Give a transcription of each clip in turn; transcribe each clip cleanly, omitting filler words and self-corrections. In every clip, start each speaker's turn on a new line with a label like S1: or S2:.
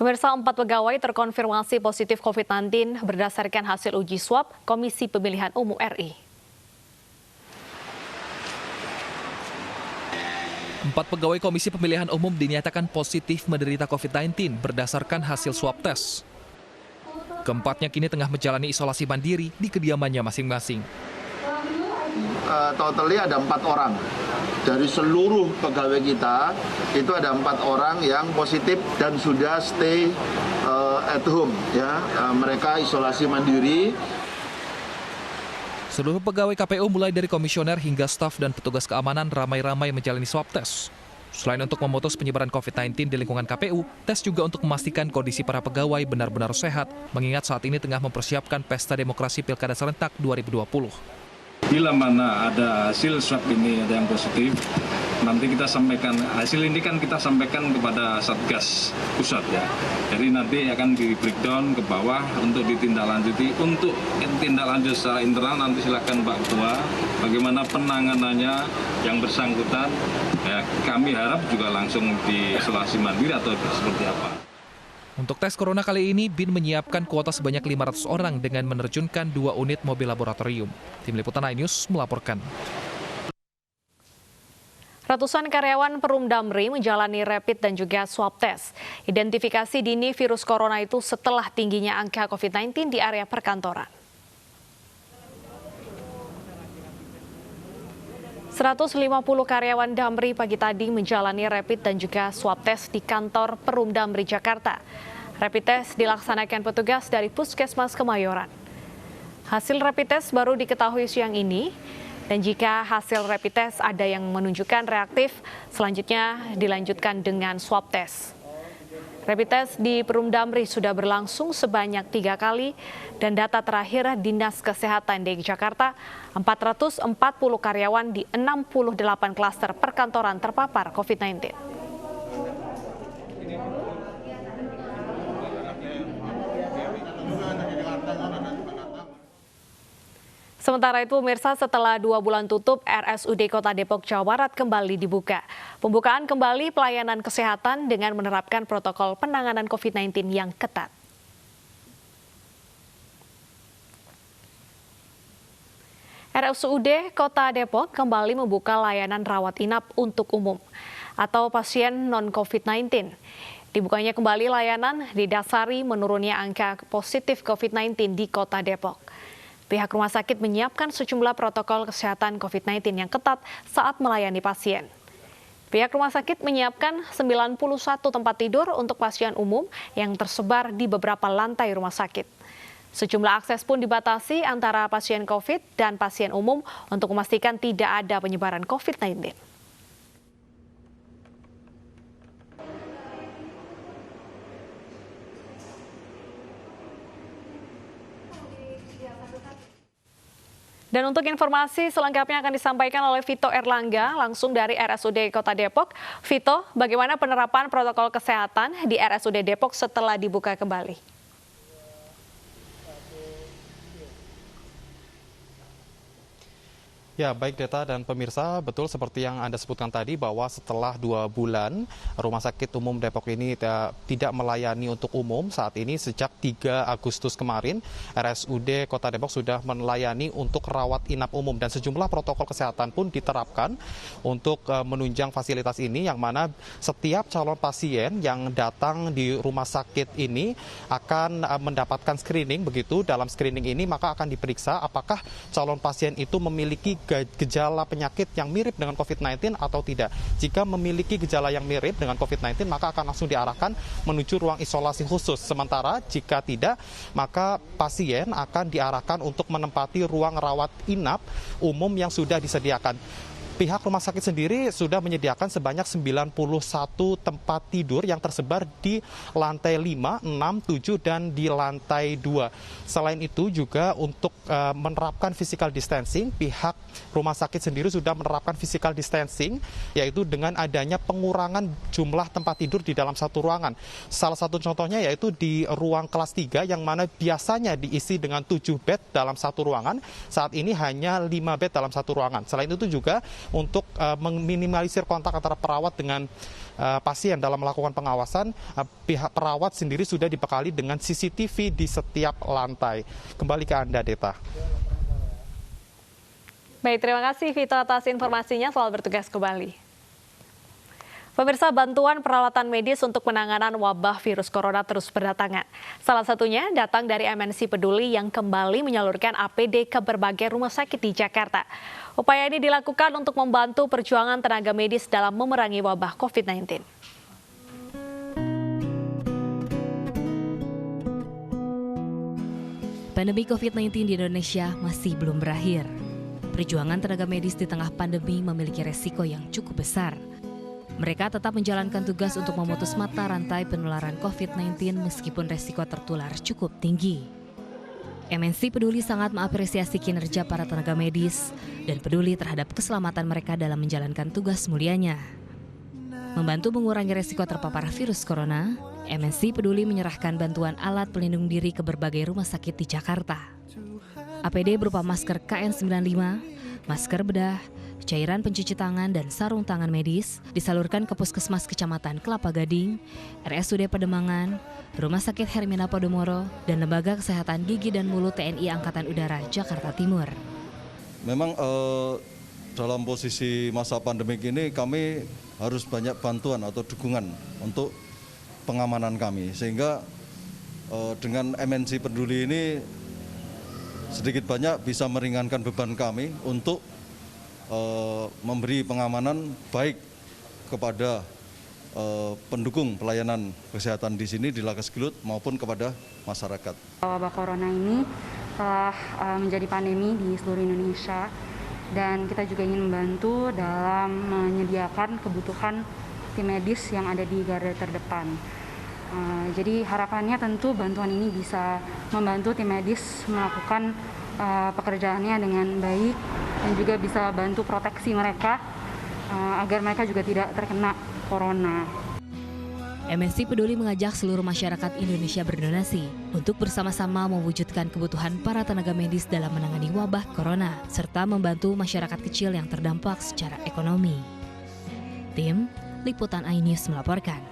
S1: Pemirsa, 4 pegawai terkonfirmasi positif COVID-19 berdasarkan hasil uji swab Komisi Pemilihan Umum RI.
S2: 4 pegawai Komisi Pemilihan Umum dinyatakan positif menderita COVID-19 berdasarkan hasil swab tes. Keempatnya kini tengah menjalani isolasi mandiri di kediamannya masing-masing.
S3: Totally ada 4 orang. Dari seluruh pegawai kita, itu ada 4 orang yang positif dan sudah stay at home. Ya. Mereka isolasi mandiri.
S2: Seluruh pegawai KPU mulai dari komisioner hingga staf dan petugas keamanan ramai-ramai menjalani swab tes. Selain untuk memutus penyebaran COVID-19 di lingkungan KPU, tes juga untuk memastikan kondisi para pegawai benar-benar sehat, mengingat saat ini tengah mempersiapkan pesta demokrasi Pilkada Serentak 2020.
S4: Bila mana ada hasil swab ini ada yang positif, nanti kita sampaikan, hasil ini kan kita sampaikan kepada Satgas Pusat ya. Jadi nanti akan di breakdown ke bawah untuk ditindaklanjuti. Untuk tindak lanjut secara internal nanti silakan Pak Ketua, bagaimana penanganannya yang bersangkutan. Ya, kami harap juga langsung diisolasi mandiri atau seperti apa.
S2: Untuk tes corona kali ini, BIN menyiapkan kuota sebanyak 500 orang dengan menerjunkan 2 unit mobil laboratorium. Tim Liputan iNews melaporkan.
S1: Ratusan karyawan Perum Damri menjalani rapid dan juga swab test. Identifikasi dini virus corona itu setelah tingginya angka COVID-19 di area perkantoran. 150 karyawan Damri pagi tadi menjalani rapid dan juga swab test di kantor Perum Damri, Jakarta. Rapid test dilaksanakan petugas dari Puskesmas Kemayoran. Hasil rapid test baru diketahui siang ini, dan jika hasil rapid test ada yang menunjukkan reaktif, selanjutnya dilanjutkan dengan swab test. Rapid test di Perum Damri sudah berlangsung sebanyak 3 kali, dan data terakhir Dinas Kesehatan DKI Jakarta, 440 karyawan di 68 klaster perkantoran terpapar COVID-19. Sementara itu, pemirsa, setelah 2 bulan tutup, RSUD Kota Depok, Jawa Barat kembali dibuka. Pembukaan kembali pelayanan kesehatan dengan menerapkan protokol penanganan COVID-19 yang ketat. RSUD Kota Depok kembali membuka layanan rawat inap untuk umum atau pasien non-COVID-19. Dibukanya kembali layanan didasari menurunnya angka positif COVID-19 di Kota Depok. Pihak rumah sakit menyiapkan sejumlah protokol kesehatan COVID-19 yang ketat saat melayani pasien. Pihak rumah sakit menyiapkan 91 tempat tidur untuk pasien umum yang tersebar di beberapa lantai rumah sakit. Sejumlah akses pun dibatasi antara pasien COVID dan pasien umum untuk memastikan tidak ada penyebaran COVID-19. Dan untuk informasi selengkapnya akan disampaikan oleh Vito Erlangga langsung dari RSUD Kota Depok. Vito, bagaimana penerapan protokol kesehatan di RSUD Depok setelah dibuka kembali?
S5: Ya, baik Deta dan pemirsa, betul seperti yang Anda sebutkan tadi bahwa setelah 2 bulan Rumah Sakit Umum Depok ini tidak melayani untuk umum. Saat ini sejak 3 Agustus kemarin RSUD Kota Depok sudah melayani untuk rawat inap umum dan sejumlah protokol kesehatan pun diterapkan untuk menunjang fasilitas ini, yang mana setiap calon pasien yang datang di rumah sakit ini akan mendapatkan screening. Begitu dalam screening ini maka akan diperiksa apakah calon pasien itu memiliki gejala penyakit yang mirip dengan COVID-19 atau tidak. Jika memiliki gejala yang mirip dengan COVID-19, maka akan langsung diarahkan menuju ruang isolasi khusus. Sementara jika tidak, maka pasien akan diarahkan untuk menempati ruang rawat inap umum yang sudah disediakan. Pihak rumah sakit sendiri sudah menyediakan sebanyak 91 tempat tidur yang tersebar di lantai 5, 6, 7, dan di lantai 2. Selain itu juga untuk menerapkan physical distancing, pihak rumah sakit sendiri sudah menerapkan physical distancing, yaitu dengan adanya pengurangan jumlah tempat tidur di dalam satu ruangan. Salah satu contohnya yaitu di ruang kelas 3 yang mana biasanya diisi dengan 7 bed dalam satu ruangan, saat ini hanya 5 bed dalam satu ruangan. Selain itu juga untuk meminimalisir kontak antara perawat dengan pasien. Dalam melakukan pengawasan, pihak perawat sendiri sudah dibekali dengan CCTV di setiap lantai. Kembali ke Anda, Deta.
S1: Baik, terima kasih Vito atas informasinya. Selamat bertugas kembali. Pemirsa, bantuan peralatan medis untuk penanganan wabah virus corona terus berdatangan. Salah satunya datang dari MNC Peduli yang kembali menyalurkan APD ke berbagai rumah sakit di Jakarta. Upaya ini dilakukan untuk membantu perjuangan tenaga medis dalam memerangi wabah COVID-19.
S6: Pandemi COVID-19 di Indonesia masih belum berakhir. Perjuangan tenaga medis di tengah pandemi memiliki resiko yang cukup besar. Mereka tetap menjalankan tugas untuk memutus mata rantai penularan COVID-19 meskipun resiko tertular cukup tinggi. MNC Peduli sangat mengapresiasi kinerja para tenaga medis dan peduli terhadap keselamatan mereka dalam menjalankan tugas mulianya. Membantu mengurangi resiko terpapar virus corona, MNC Peduli menyerahkan bantuan alat pelindung diri ke berbagai rumah sakit di Jakarta. APD berupa masker KN95, masker bedah, cairan pencuci tangan dan sarung tangan medis disalurkan ke Puskesmas Kecamatan Kelapa Gading, RSUD Pademangan, Rumah Sakit Hermina Podomoro, dan Lembaga Kesehatan Gigi dan Mulut TNI Angkatan Udara Jakarta Timur.
S7: Memang dalam posisi masa pandemik ini kami harus banyak bantuan atau dukungan untuk pengamanan kami, sehingga dengan MNC Peduli ini sedikit banyak bisa meringankan beban kami untuk memberi pengamanan baik kepada pendukung pelayanan kesehatan di sini di Lakas Gelut maupun kepada masyarakat.
S8: Wabah corona ini telah menjadi pandemi di seluruh Indonesia dan kita juga ingin membantu dalam menyediakan kebutuhan tim medis yang ada di garda terdepan. Jadi harapannya tentu bantuan ini bisa membantu tim medis melakukan pekerjaannya dengan baik dan juga bisa bantu proteksi mereka agar mereka juga tidak terkena corona.
S6: MNC Peduli mengajak seluruh masyarakat Indonesia berdonasi untuk bersama-sama mewujudkan kebutuhan para tenaga medis dalam menangani wabah corona serta membantu masyarakat kecil yang terdampak secara ekonomi. Tim Liputan iNews melaporkan.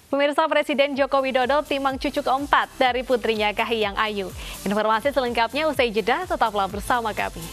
S1: Pemirsa, Presiden Joko Widodo timang cucu keempat dari putrinya Kahiyang Ayu. Informasi selengkapnya usai jeda, tetaplah bersama kami.